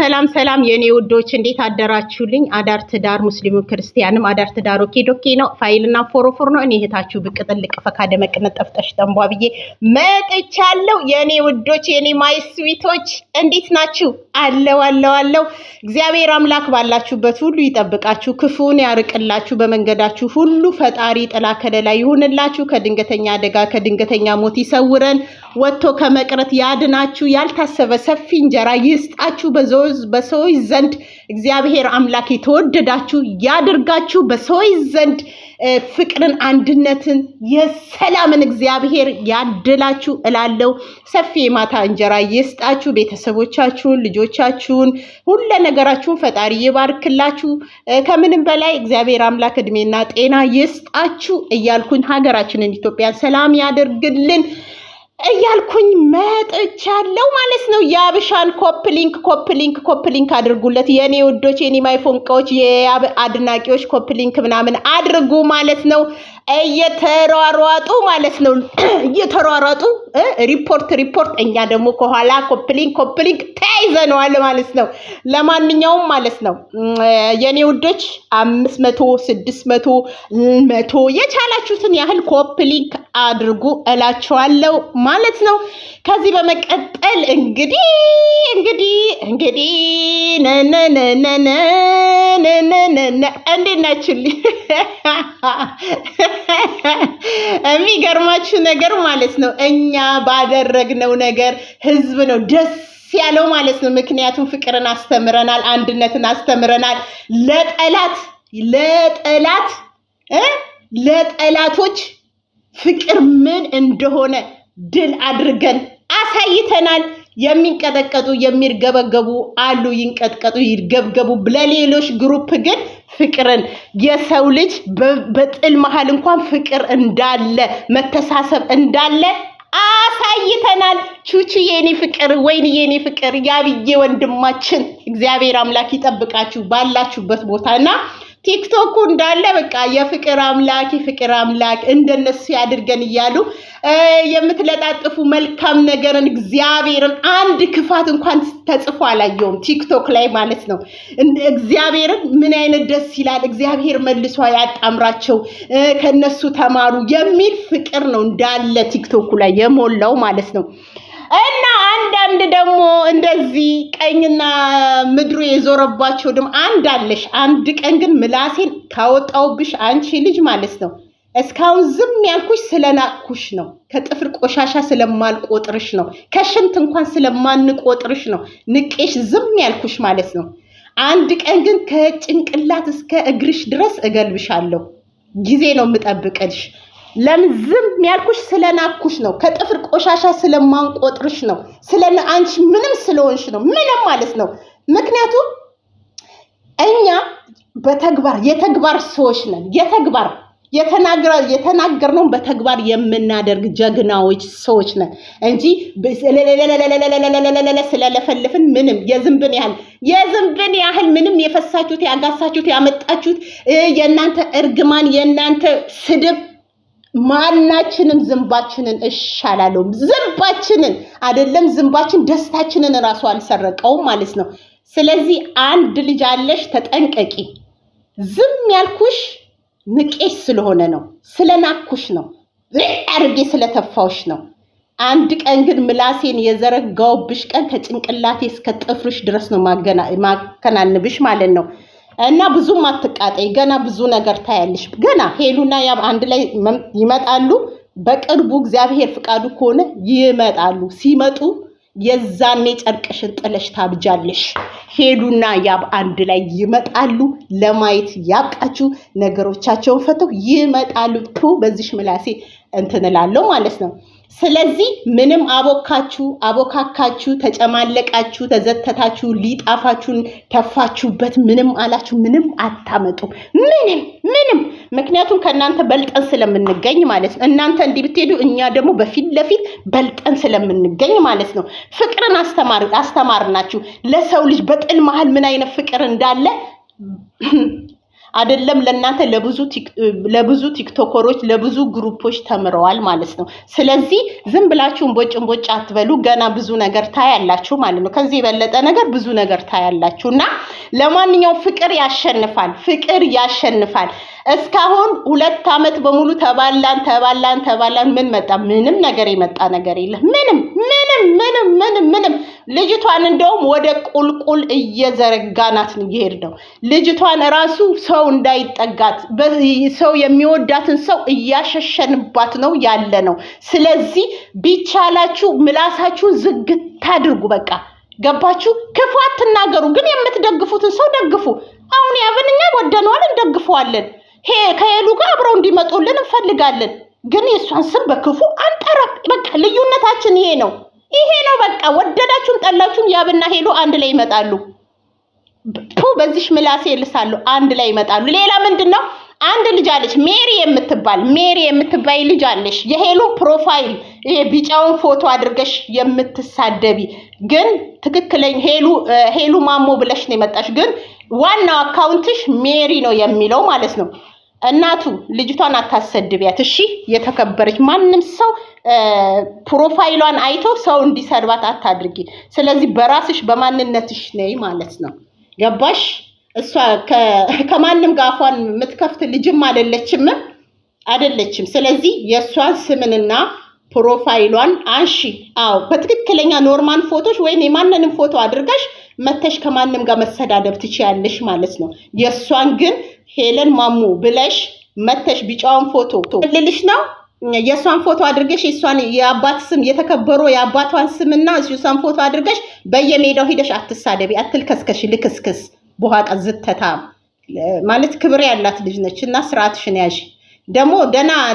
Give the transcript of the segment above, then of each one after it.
ሰላም የኔ ውዶች እንዴት አደራችሁልኝ? አዳር ትዳር ሙስሊሙ ክርስቲያንም አዳር ትዳር ኦኬ ነው። ፋይልና ፎሮፎር ነው። እኔ እህታችሁ ብቅ ጥልቅ ፈካ ደመቅነት ጠፍጠሽ ጠንቧ ብዬ መጥቻለሁ። የኔ ውዶች የኔ ማይ ስዊቶች እንዴት ናችሁ? አለው እግዚአብሔር አምላክ ባላችሁበት ሁሉ ይጠብቃችሁ፣ ክፉን ያርቅላችሁ፣ በመንገዳችሁ ሁሉ ፈጣሪ ጥላ ከለላ ይሁንላችሁ፣ ከድንገተኛ አደጋ ከድንገተኛ ሞት ይሰውረን፣ ወጥቶ ከመቅረት ያድናችሁ፣ ያልታሰበ ሰፊ እንጀራ ይስጣችሁ፣ በሰዎች ዘንድ እግዚአብሔር አምላክ የተወደዳችሁ ያድርጋችሁ፣ በሰዎች ዘንድ ፍቅርን፣ አንድነትን፣ የሰላምን እግዚአብሔር ያድላችሁ እላለሁ። ሰፊ የማታ እንጀራ ይስጣችሁ፣ ቤተሰቦቻችሁን፣ ልጆቻችሁን፣ ሁሉ ነገራችሁን ፈጣሪ ይባርክላችሁ። ከምንም በላይ እግዚአብሔር አምላክ እድሜና ጤና ይስጣችሁ እያልኩኝ ሀገራችንን ኢትዮጵያን ሰላም ያደርግልን እያልኩኝ መጥቻለሁ ማለት ነው። የአብሻን ኮፕሊንክ አድርጉለት የኔ ውዶች፣ የኔ ማይፎንቃዎች፣ የያብ አድናቂዎች ኮፕሊንክ ምናምን አድርጉ ማለት ነው። እየተሯሯጡ ማለት ነው። እየተሯሯጡ ሪፖርት እኛ ደግሞ ከኋላ ኮፕሊንክ ተያይዘነዋል ማለት ነው። ለማንኛውም ማለት ነው የኔ ውዶች 500 600 100 የቻላችሁትን ያህል ኮፕሊንክ አድርጉ እላችኋለሁ ማለት ነው። ከዚህ በመቀጠል እንግዲህ እንዴት ናችሁልኝ? የሚገርማችሁ ነገር ማለት ነው እኛ ባደረግነው ነገር ህዝብ ነው ደስ ያለው ማለት ነው። ምክንያቱም ፍቅርን አስተምረናል፣ አንድነትን አስተምረናል። ለጠላቶች ፍቅር ምን እንደሆነ ድል አድርገን አሳይተናል። የሚንቀጠቀጡ የሚርገበገቡ አሉ፣ ይንቀጥቀጡ ይርገብገቡ። ለሌሎች ግሩፕ ግን ፍቅርን የሰው ልጅ በጥል መሃል እንኳን ፍቅር እንዳለ መተሳሰብ እንዳለ አሳይተናል። ቹቹ የኔ ፍቅር፣ ወይኔ የኔ ፍቅር፣ ያብዬ ወንድማችን እግዚአብሔር አምላክ ይጠብቃችሁ ባላችሁበት ቦታና ቲክቶኩ እንዳለ በቃ የፍቅር አምላክ እንደነሱ ያድርገን እያሉ የምትለጣጥፉ መልካም ነገርን እግዚአብሔርን አንድ ክፋት እንኳን ተጽፎ አላየውም ቲክቶክ ላይ ማለት ነው። እግዚአብሔርን ምን አይነት ደስ ይላል። እግዚአብሔር መልሶ ያጣምራቸው፣ ከነሱ ተማሩ የሚል ፍቅር ነው እንዳለ ቲክቶኩ ላይ የሞላው ማለት ነው። እና አንዳንድ ደግሞ እንደዚህ ቀኝና ምድሩ የዞረባቸው ደግሞ አንድ አለሽ። አንድ ቀን ግን ምላሴን ካወጣውብሽ አንቺ ልጅ ማለት ነው እስካሁን ዝም ያልኩሽ ስለናቅኩሽ ነው። ከጥፍር ቆሻሻ ስለማልቆጥርሽ ነው። ከሽንት እንኳን ስለማንቆጥርሽ ነው ንቄሽ ዝም ያልኩሽ ማለት ነው። አንድ ቀን ግን ከጭንቅላት እስከ እግርሽ ድረስ እገልብሻለሁ። ጊዜ ነው የምጠብቅልሽ። ለምን ዝም ያልኩሽ? ስለናኩሽ ነው። ከጥፍር ቆሻሻ ስለማንቆጥርሽ ነው። አንቺ ምንም ስለሆንሽ ነው። ምንም ማለት ነው። ምክንያቱም እኛ የተግባር ሰዎች ነን። የተናገርነው በተግባር የምናደርግ ጀግናዎች ሰዎች ነን እንጂ ስለለፈልፍን ምንም የዝንብን ያህል ምንም የፈሳችሁት ያጋሳችሁት ያመጣችሁት የእናንተ እርግማን የእናንተ ስድብ ማናችንም ዝንባችንን እሻላለሁ። ዝንባችን ደስታችንን ራሱ አልሰረቀውም ማለት ነው። ስለዚህ አንድ ልጅ አለሽ፣ ተጠንቀቂ። ዝም ያልኩሽ ንቄሽ ስለሆነ ነው፣ ስለናኩሽ ነው፣ አርጌ ስለተፋውሽ ነው። አንድ ቀን ግን ምላሴን የዘረጋውብሽ ቀን ከጭንቅላቴ እስከ ጥፍርሽ ድረስ ነው ማከናንብሽ ማለት ነው። እና ብዙም አትቃጠይ፣ ገና ብዙ ነገር ታያለሽ። ገና ሄሉና ያብ አንድ ላይ ይመጣሉ በቅርቡ እግዚአብሔር ፍቃዱ ከሆነ ይመጣሉ። ሲመጡ የዛኔ ጨርቅሽን ጥለሽ ታብጃለሽ። ሄሉና ያብ አንድ ላይ ይመጣሉ። ለማየት ያብቃችሁ። ነገሮቻቸውን ፈተው ይመጣሉ። በዚህ ምላሴ እንትንላለሁ ማለት ነው። ስለዚህ ምንም አቦካካችሁ፣ ተጨማለቃችሁ፣ ተዘተታችሁ፣ ሊጣፋችሁን ተፋችሁበት ምንም አላችሁ ምንም አታመጡ። ምንም ምክንያቱም ከእናንተ በልጠን ስለምንገኝ ማለት ነው። እናንተ እንዲህ ብትሄዱ እኛ ደግሞ በፊት ለፊት በልጠን ስለምንገኝ ማለት ነው። ፍቅርን አስተማርናችሁ። ለሰው ልጅ በጥል መሃል ምን አይነት ፍቅር እንዳለ አይደለም ለእናንተ ለብዙ ቲክቶከሮች ለብዙ ግሩፖች ተምረዋል ማለት ነው። ስለዚህ ዝም ብላችሁ እንቦጭ አትበሉ። ገና ብዙ ነገር ታያላችሁ ማለት ነው። ከዚህ የበለጠ ነገር ብዙ ነገር ታያላችሁና ለማንኛውም ፍቅር ያሸንፋል። እስካሁን 2 ዓመት በሙሉ ተባላን ምን መጣ? ምንም ነገር የመጣ ነገር የለም። ምንም ልጅቷን እንደውም ወደ ቁልቁል እየዘረጋናት እየሄድ ነው። ልጅቷን ራሱ ሰው እንዳይጠጋት ሰው የሚወዳትን ሰው እያሸሸንባት ነው ያለ ነው። ስለዚህ ቢቻላችሁ ምላሳችሁን ዝግት አድርጉ። በቃ ገባችሁ? ክፉ አትናገሩ፣ ግን የምትደግፉትን ሰው ደግፉ። አሁን ያብንኛ ወደነዋል፣ እንደግፈዋለን። ከሄሉ ጋር አብረው እንዲመጡልን እንፈልጋለን። ግን የሷን ስም በክፉ አንጠራም። በቃ ልዩነታችን ይሄ ነው በቃ ወደዳችሁም ጠላችሁም ያብና ሄሉ አንድ ላይ ይመጣሉ። በዚህ ምላሴ ልሳለሁ፣ አንድ ላይ ይመጣሉ። ሌላ ምንድነው? አንድ ልጅ አለች ሜሪ የምትባይ ልጅ አለሽ። የሄሉ ፕሮፋይል ይሄ ቢጫውን ፎቶ አድርገሽ የምትሳደቢ ግን ትክክለኛ ሄሉ ማሞ ብለሽ ነው የመጣሽ። ግን ዋናው አካውንትሽ ሜሪ ነው የሚለው ማለት ነው። እናቱ ልጅቷን አታሰድቢያት እሺ። የተከበረች ማንም ሰው ፕሮፋይሏን አይቶ ሰው እንዲሰድባት አታድርጊ። ስለዚህ በራስሽ በማንነትሽ ነይ ማለት ነው። ገባሽ? እሷ ከማንም ጋር አፏን የምትከፍት ልጅም አይደለችም። ስለዚህ የእሷን ስምንና ፕሮፋይሏን አንሺ። አዎ በትክክለኛ ኖርማል ፎቶሽ ወይም የማንንም ፎቶ አድርገሽ መተሽ ከማንም ጋር መሰዳደብ ትችያለሽ ማለት ነው። የእሷን ግን ሄለን ማሙ ብለሽ መተሽ ቢጫውን ፎቶ ልልሽ ነው። የእሷን ፎቶ አድርገሽ የእሷን የአባት ስም የተከበረው የአባቷን ስምና እሷን ፎቶ አድርገሽ በየሜዳው ሄደሽ አትሳደቢ፣ አትልከስከሽ። ልክስክስ በኋላ ዝተታ ማለት ክብር ያላት ልጅ ነች እና ስርዓትሽን ያዢ። ደግሞ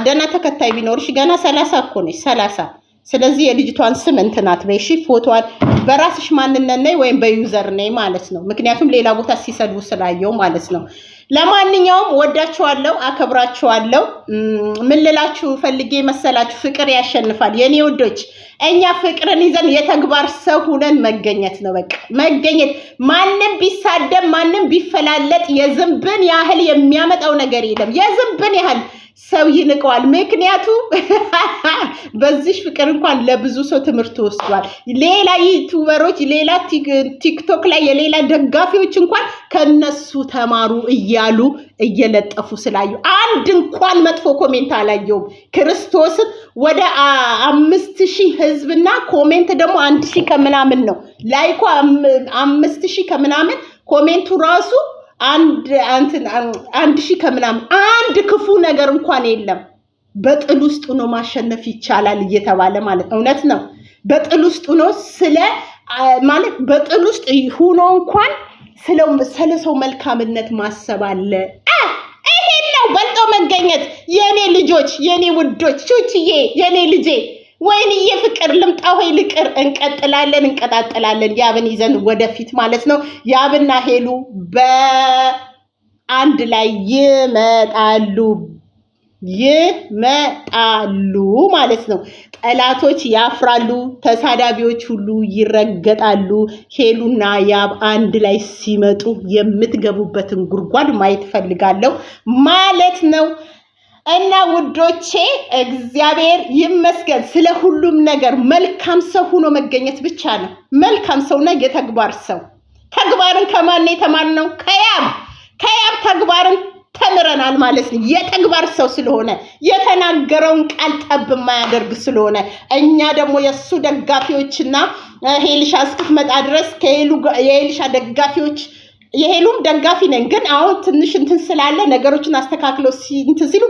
ደና ተከታይ ቢኖርሽ ገና 30 እኮ ነሽ 30። ስለዚህ የልጅቷን ስም እንትናት በይሺ። ፎቶዋን በራስሽ ማንነት ነይ ወይም በዩዘር ነይ ማለት ነው። ምክንያቱም ሌላ ቦታ ሲሰድቡ ስላየው ማለት ነው። ለማንኛውም ወዳችኋለሁ፣ አከብራችኋለሁ። ምን ልላችሁ ፈልጌ መሰላችሁ? ፍቅር ያሸንፋል የኔ ውዶች። እኛ ፍቅርን ይዘን የተግባር ሰው ሁነን መገኘት ነው በቃ መገኘት። ማንም ቢሳደብ ማንም ቢፈላለጥ የዝንብን ያህል የሚያመጣው ነገር የለም። የዝንብን ያህል ሰው ይንቀዋል። ምክንያቱ በዚህ ፍቅር እንኳን ለብዙ ሰው ትምህርት ወስዷል። ሌላ ዩቲዩበሮች ሌላ ቲክቶክ ላይ የሌላ ደጋፊዎች እንኳን ከነሱ ተማሩ እያሉ እየለጠፉ ስላዩ አንድ እንኳን መጥፎ ኮሜንት አላየውም። ክርስቶስን ወደ 5000 ህዝብና ኮሜንት ደግሞ 1000 ከምናምን ነው። ላይኩ 5000 ከምናምን ኮሜንቱ ራሱ አንድ ሺህ ከምናምን አንድ ክፉ ነገር እንኳን የለም። በጥል ውስጥ ሆኖ ማሸነፍ ይቻላል እየተባለ ማለት እውነት ነው። በጥል ውስጥ ሆኖ ማለት በጥል ውስጥ ሆኖ እንኳን ስለ ሰው መልካምነት ማሰብ አለ። ይሄን ነው በልጦ መገኘት። የኔ ልጆች፣ የኔ ውዶች፣ ቹቺዬ፣ የኔ ልጄ ወይንዬ ፍቅር ልምጣ ሆይ ልቅር። እንቀጣጥላለን ያብን ይዘን ወደፊት ማለት ነው። ያብና ሄሉ በአንድ ላይ ይመጣሉ ማለት ነው። ጠላቶች ያፍራሉ፣ ተሳዳቢዎች ሁሉ ይረገጣሉ። ሄሉና ያብ አንድ ላይ ሲመጡ የምትገቡበትን ጉድጓድ ማየት ፈልጋለሁ ማለት ነው። እና ውዶቼ እግዚአብሔር ይመስገን ስለ ሁሉም ነገር። መልካም ሰው ሆኖ መገኘት ብቻ ነው። መልካም ሰውና የተግባር ሰው። ተግባርን ከማን የተማርነው? ከያብ ተግባርን ተምረናል ማለት ነው። የተግባር ሰው ስለሆነ የተናገረውን ቃል ጠብ የማያደርግ ስለሆነ እኛ ደግሞ የሱ ደጋፊዎችና ሄልሻ እስክትመጣ ድረስ የሄልሻ ደጋፊዎች የሄሉም ደጋፊ ነን። ግን አሁን ትንሽ እንትን ስላለ ነገሮችን አስተካክለው እንትን ሲሉ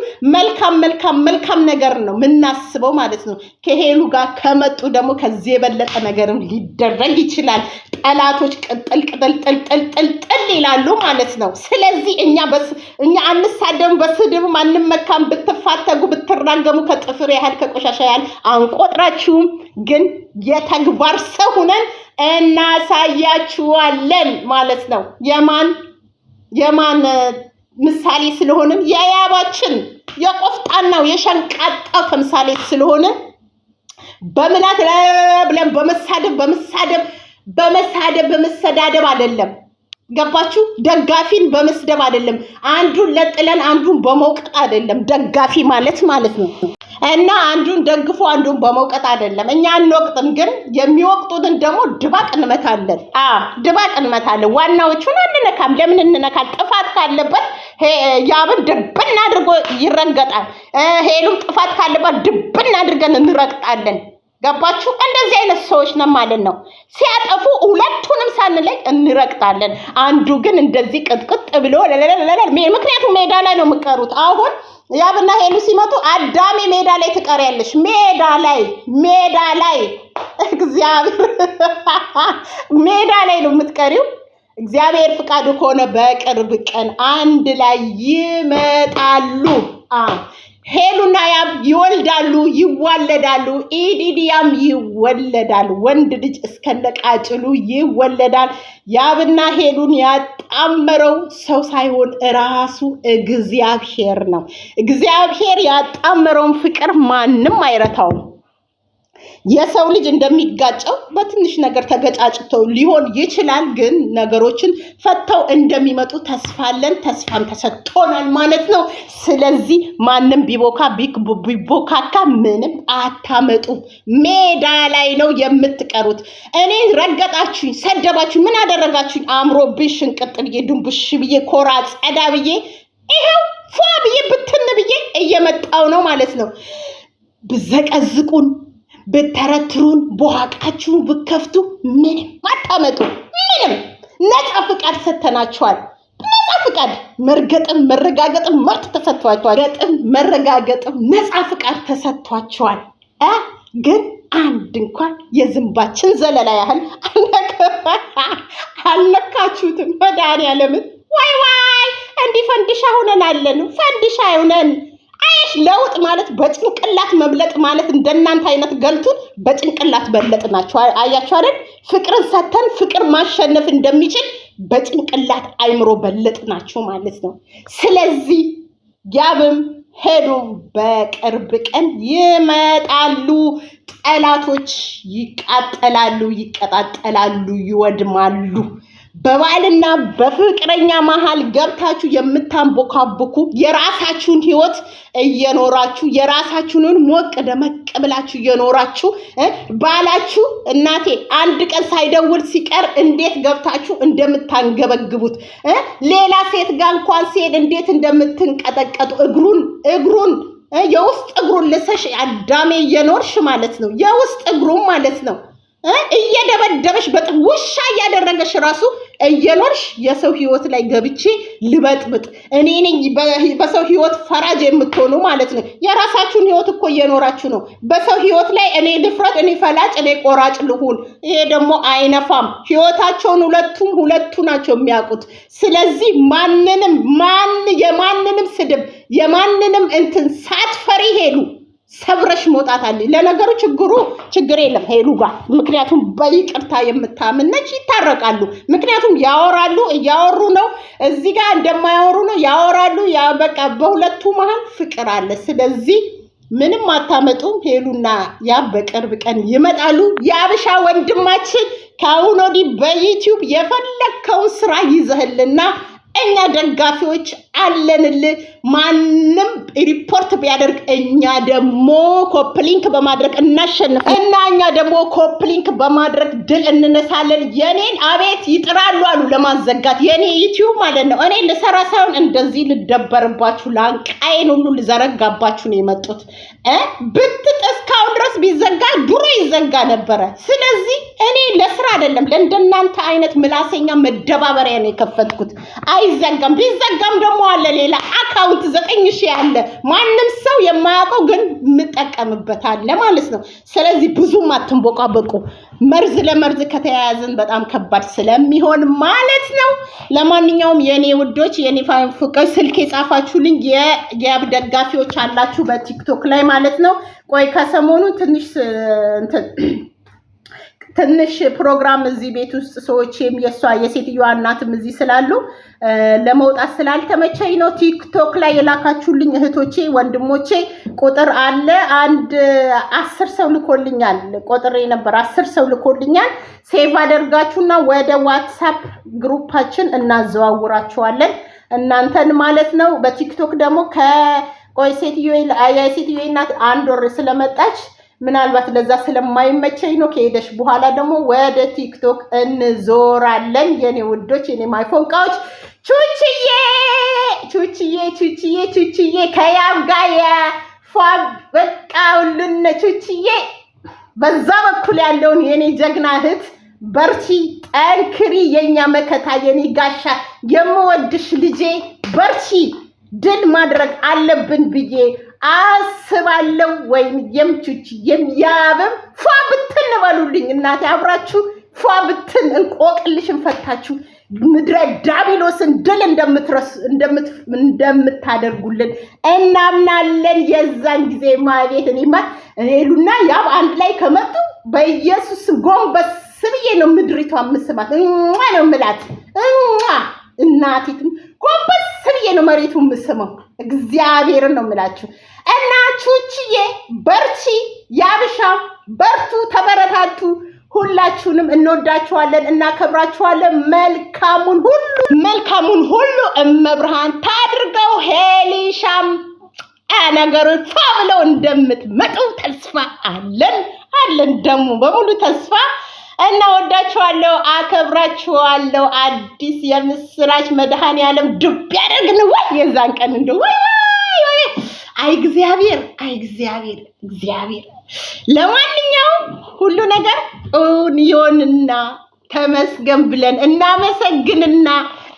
መልካም ነገር ነው ምናስበው ማለት ነው። ከሄሉ ጋር ከመጡ ደግሞ ከዚህ የበለጠ ነገርም ሊደረግ ይችላል። ጠላቶች ቅጥል ይላሉ ማለት ነው። ስለዚህ እኛ አንሳደም፣ በስድብም አንመካም። ብትፋተጉ ብትራገሙ ከጥፍር ያህል ከቆሻሻ ያህል አንቆጥራችሁም። ግን የተግባር ሰው ሆነን እናሳያችኋለን ማለት ነው። የማን ምሳሌ ስለሆንን? የያባችን የቆፍጣናው የሸንቃጣው ተምሳሌ ስለሆንን በመናት ብለን በመሳደብ አይደለም ገባችሁ? ደጋፊን በመስደብ አይደለም፣ አንዱን ለጥለን አንዱን በመውቀጥ አይደለም ደጋፊ ማለት ነው። እና አንዱን ደግፎ አንዱን በመውቀጥ አይደለም። እኛ አንወቅጥም፣ ግን የሚወቅጡትን ደግሞ ድባቅ እንመታለን። ድባቅ እንመታለን። ዋናዎቹን አንነካም። ለምን እንነካል? ጥፋት ካለበት ያብን ድብን አድርጎ ይረገጣል። ሄሉም ጥፋት ካለበት ድብን አድርገን እንረግጣለን። ገባችሁ? እንደዚህ አይነት ሰዎች ነው ማለት ነው። ሲያጠፉ ሁለቱንም ሳንለይ እንረግጣለን። አንዱ ግን እንደዚህ ቅጥቅጥ ብሎ ምክንያቱም ሜዳ ላይ ነው የምትቀሩት። አሁን ያብና ሄሉ ሲመጡ አዳሜ ሜዳ ላይ ትቀሪያለሽ። ሜዳ ላይ እግዚአብሔር ሜዳ ላይ ነው የምትቀሪው። እግዚአብሔር ፍቃዱ ከሆነ በቅርብ ቀን አንድ ላይ ይመጣሉ። ሄሉና ያብ ይወልዳሉ፣ ይዋለዳሉ። ኢዲዲያም ይወለዳል። ወንድ ልጅ እስከነቃጭሉ ይወለዳል። ያብና ሄሉን ያጣመረው ሰው ሳይሆን ራሱ እግዚአብሔር ነው። እግዚአብሔር ያጣመረውን ፍቅር ማንም አይረታውም። የሰው ልጅ እንደሚጋጨው በትንሽ ነገር ተገጫጭተው ሊሆን ይችላል፣ ግን ነገሮችን ፈተው እንደሚመጡ ተስፋለን። ተስፋም ተሰጥቶናል ማለት ነው። ስለዚህ ማንም ቢቦካካ ምንም አታመጡ። ሜዳ ላይ ነው የምትቀሩት። እኔ ረገጣችሁኝ፣ ሰደባችሁ፣ ምን አደረጋችሁኝ? አምሮብሽ ሽንቅጥ ብዬ ድንቡሽ ብዬ ኮራ ጸዳ ብዬ ይኸው ፏ ብዬ ብትን ብዬ እየመጣው ነው ማለት ነው። ብዘቀዝቁን ብተረትሩን በኋቃችሁን ብከፍቱ ምንም አታመጡ። ምንም ነፃ ፍቃድ ሰተናችኋል። ነፃ ፍቃድ መርገጥም መረጋገጥም መብት ተሰጥቷችኋል። ገጥም መረጋገጥም ነፃ ፍቃድ ተሰጥቷችኋል። ግን አንድ እንኳን የዝንባችን ዘለላ ያህል አልነካችሁትም። መድኃኒዓለምን ዋይ እንዲህ ፈንዲሻ ሆነናለን። ፈንዲሻ ሆነን አይሽ ለውጥ ማለት በጭንቅላት መብለጥ ማለት እንደናንተ አይነት ገልቱን በጭንቅላት በለጥናችሁ። አያችሁ አይደል? ፍቅርን ሰተን ፍቅር ማሸነፍ እንደሚችል በጭንቅላት አይምሮ በለጥናችሁ ማለት ነው። ስለዚህ ያብም ሄሉም በቅርብ ቀን ይመጣሉ። ጠላቶች ይቃጠላሉ፣ ይቀጣጠላሉ፣ ይወድማሉ። በባልና በፍቅረኛ መሃል ገብታችሁ የምታንቦካብኩ የራሳችሁን ህይወት እየኖራችሁ የራሳችሁን ሞቅ ደመቅ ብላችሁ እየኖራችሁ ባላችሁ እናቴ አንድ ቀን ሳይደውል ሲቀር እንዴት ገብታችሁ እንደምታንገበግቡት ሌላ ሴት ጋር እንኳን ሲሄድ እንዴት እንደምትንቀጠቀጡ እግሩን የውስጥ እግሩን ልሰሽ አዳሜ እየኖርሽ ማለት ነው። የውስጥ እግሩን ማለት ነው እየደበደበሽ ውሻ እያደረገሽ ራሱ እየኖርሽ የሰው ህይወት ላይ ገብቼ ልበጥብጥ እኔ ነኝ በሰው ህይወት ፈራጅ የምትሆኑ ማለት ነው። የራሳችሁን ህይወት እኮ እየኖራችሁ ነው። በሰው ህይወት ላይ እኔ ልፍረድ፣ እኔ ፈላጭ፣ እኔ ቆራጭ ልሁን። ይሄ ደግሞ አይነፋም። ህይወታቸውን ሁለቱ ናቸው የሚያውቁት። ስለዚህ የማንንም ስድብ የማንንም እንትን ሳትፈሪ ሄሉ ሰብረሽ መውጣት አለ። ለነገሩ ችግር የለም ሄሉ ጋር፣ ምክንያቱም በይቅርታ የምታምነች ይታረቃሉ። ምክንያቱም እያወሩ ነው። እዚህ ጋር እንደማያወሩ ነው ያወራሉ። ያ በቃ በሁለቱ መሃል ፍቅር አለ። ስለዚህ ምንም አታመጡም። ሄሉና ያ በቅርብ ቀን ይመጣሉ። የአብሻ ወንድማችን ከአሁን ወዲህ በዩቲዩብ የፈለከውን ስራ ይዘህልና እኛ ደጋፊዎች አለንልህ። ማንም ሪፖርት ቢያደርግ እኛ ደግሞ ኮፕሊንክ በማድረግ እናሸንፋለን እና እኛ ደግሞ ኮፕሊንክ በማድረግ ድል እንነሳለን። የኔን አቤት ይጥራሉ አሉ ለማዘጋት የኔ ዩቲዩብ ማለት ነው። እኔ ልሰራ ሳይሆን እንደዚህ ልደበርባችሁ ላንቃዬን ሁሉ ልዘረጋባችሁ ነው የመጡት። እስካሁን ድረስ ቢዘጋ ድሮ ይዘጋ ነበረ። ስለዚህ እኔ ለስራ አይደለም ለእንደናንተ አይነት ምላሰኛ መደባበሪያ ነው የከፈትኩት። አይዘጋም። ቢዘጋም ደግሞ አለ ሌላ አካውንት 9000 ያለ ማንም ሰው የማያውቀው ግን የምጠቀምበት አለ ማለት ነው። ስለዚህ ብዙም አትንቦቃበቁ። መርዝ ለመርዝ ከተያያዝን በጣም ከባድ ስለሚሆን ማለት ነው። ለማንኛውም የኔ ውዶች የኔ ፍቅር ስልክ የጻፋችሁልኝ የያብ ደጋፊዎች አላችሁ በቲክቶክ ላይ ማለት ነው። ቆይ ከሰሞኑ ትንሽ ትንሽ ፕሮግራም እዚህ ቤት ውስጥ ሰዎችም የሴትዮዋ እናትም እዚህ ስላሉ ለመውጣት ስላልተመቸኝ ነው። ቲክቶክ ላይ የላካችሁልኝ እህቶቼ ወንድሞቼ ቁጥር አለ። አንድ 10 ሰው ልኮልኛል። ቁጥሬ ነበር 10 ሰው ልኮልኛል። ሴቭ አደርጋችሁና ወደ ዋትስአፕ ግሩፓችን እናዘዋውራችኋለን እናንተን ማለት ነው። በቲክቶክ ደግሞ ከቆይ የሴትዮዋ እናት አንድ ወር ስለመጣች ምናልባት ለዛ ስለማይመቸኝ ነው። ከሄደሽ በኋላ ደግሞ ወደ ቲክቶክ እንዞራለን። የኔ ውዶች የኔ ማይፎንቃዎች ቹቺዬ ከያብ ጋር በቃውልን ቹቺዬ በዛ በኩል ያለውን የኔ ጀግና እህት በርቺ፣ ጠንክሪ፣ የኛ መከታ፣ የኔ ጋሻ፣ የምወድሽ ልጄ በርቺ፣ ድል ማድረግ አለብን ብዬ አስባለሁ። ወይም የምቹች የሚያብም ፏ ብትን በሉልኝ እናቴ፣ አብራችሁ ፏ ብትን እንቆቅልሽን ፈታችሁ ምድረ ዳቢሎስን ድል እንደምታደርጉልን እናምናለን። የዛን ጊዜ ማቤት እኔሉና ያብ አንድ ላይ ከመጡ በኢየሱስ ጎንበስ ብዬ ነው ምድሪቷ ምስማት ነው ምላት እናቲቱ ጎንበስ ብዬ ነው መሬቱ ምስመው እግዚአብሔርን ነው ምላችሁ። እና ቹቺዬ በርቺ፣ ያብሻ በርቱ፣ ተበረታቱ። ሁላችሁንም እንወዳችኋለን፣ እናከብራችኋለን። መልካሙን ሁሉ እመብርሃን ታድርገው። ሄሊሻም ነገሮች ብለው እንደምትመጡ ተስፋ አለን ደግሞ በሙሉ ተስፋ። እናወዳችኋለሁ፣ አከብራችኋለሁ። አዲስ የምስራች መድኃኔዓለም ዱብ ያደርግን። ወይ የዛን ቀን እንደው ወይ አይ እግዚአብሔር። ለማንኛውም ሁሉ ነገር ይሆንና ተመስገን ብለን እናመሰግንና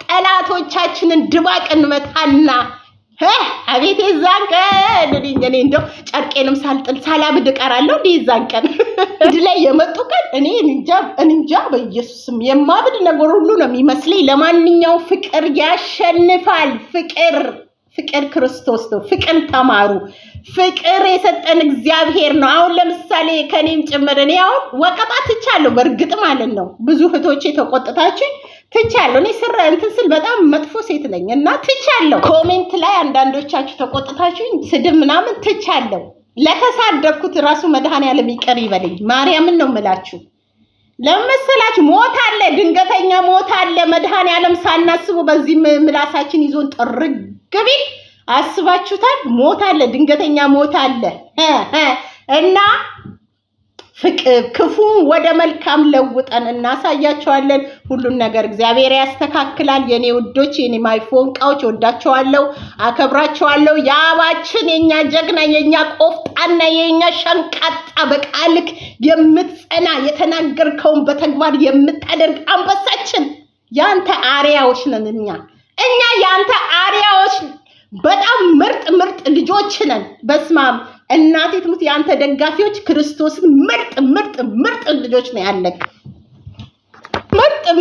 ጠላቶቻችንን ድባቅ እንመታና አቤት የዛን ቀን እኔ እንደው ጨርቄንም ሳልጥል ሳላብድ እቀራለሁ። የዛን ቀን ላይ የመጡ ቀን እኔ እንጃ በኢየሱስም የማብድ ነገር ሁሉ ነው የሚመስለኝ። ለማንኛውም ፍቅር ያሸንፋል። ፍቅር ክርስቶስ ነው። ፍቅር ተማሩ። ፍቅር የሰጠን እግዚአብሔር ነው። አሁን ለምሳሌ ከኔም ጭምር እኔ አሁን ወቀጣ ትቻለሁ። በእርግጥ ማለት ነው ብዙ እህቶቼ ተቆጥታችሁ ትቻለሁ። እኔ ስል በጣም መጥፎ ሴት ነኝ እና ትቻለሁ። ኮሜንት ላይ አንዳንዶቻችሁ ተቆጥታችሁ ስድብ ምናምን ትቻለሁ። ለተሳደብኩት ራሱ መድኃኔዓለም ይቅር ይበለኝ። ማርያምን ነው የምላችሁ። ለምሳላችሁ ሞት አለ፣ ድንገተኛ ሞት አለ። መድኃኔዓለም ሳናስቡ በዚህ ምላሳችን ይዞን ጥርግ ቢል አስባችሁታል? ሞት አለ፣ ድንገተኛ ሞት አለ እና ክፉ ወደ መልካም ለውጠን እናሳያቸዋለን። ሁሉን ነገር እግዚአብሔር ያስተካክላል። የኔ ውዶች የኔ ማይፎንቃዎች ወዳቸዋለሁ፣ አከብራቸዋለሁ። ያባችን የኛ ጀግና፣ የኛ ቆፍጣና፣ የኛ ሸንቃጣ፣ በቃልክ የምትጸና የተናገርከውን በተግባር የምታደርግ አንበሳችን ያንተ አሪያዎች ነን። እኛ ያንተ አሪያዎች በጣም ምርጥ ልጆች ነን። በስማም እናቴ ትሙት ያንተ ደጋፊዎች ክርስቶስን ምርጥ ልጆች ነው ያለክ።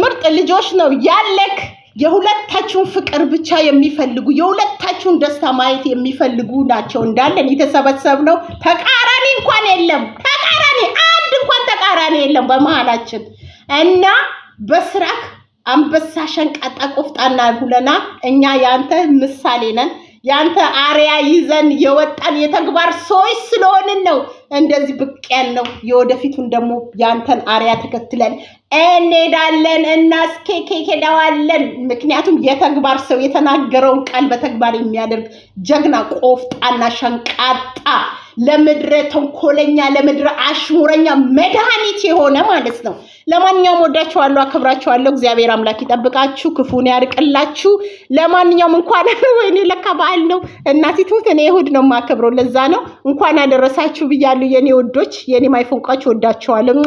ምርጥ ልጆች ነው ያለክ። የሁለታችሁን ፍቅር ብቻ የሚፈልጉ የሁለታችሁን ደስታ ማየት የሚፈልጉ ናቸው እንዳለን የተሰበሰብነው። ተቃራኒ እንኳን የለም። አንድ እንኳን ተቃራኒ የለም በመሃላችን እና በስራክ አንበሳ ሸንቃጣ ቆፍጣና ሁለና እኛ ያንተ ምሳሌ ነን። ያንተ አሪያ ይዘን የወጣን የተግባር ሰዎች ስለሆንን ነው እንደዚህ ብቅ ያልነው። የወደፊቱን ደግሞ ያንተን አሪያ ተከትለን እንሄዳለን፣ እናስኬኬዳዋለን። ምክንያቱም የተግባር ሰው የተናገረውን ቃል በተግባር የሚያደርግ ጀግና ቆፍጣና ሸንቃጣ ለምድረ ተንኮለኛ ለምድረ አሽሙረኛ መድኃኒት የሆነ ማለት ነው። ለማንኛውም ወዳችኋለሁ፣ አከብራችኋለሁ። እግዚአብሔር አምላክ ይጠብቃችሁ፣ ክፉን ያርቅላችሁ። ለማንኛውም እንኳን ወይኔ ለካ በዓል ነው እናቲቱ። እኔ እሑድ ነው የማከብረው፣ ለዛ ነው እንኳን አደረሳችሁ ብያለሁ። የኔ ወዶች የኔ ማይፎንቃችሁ ወዳችኋለሁ።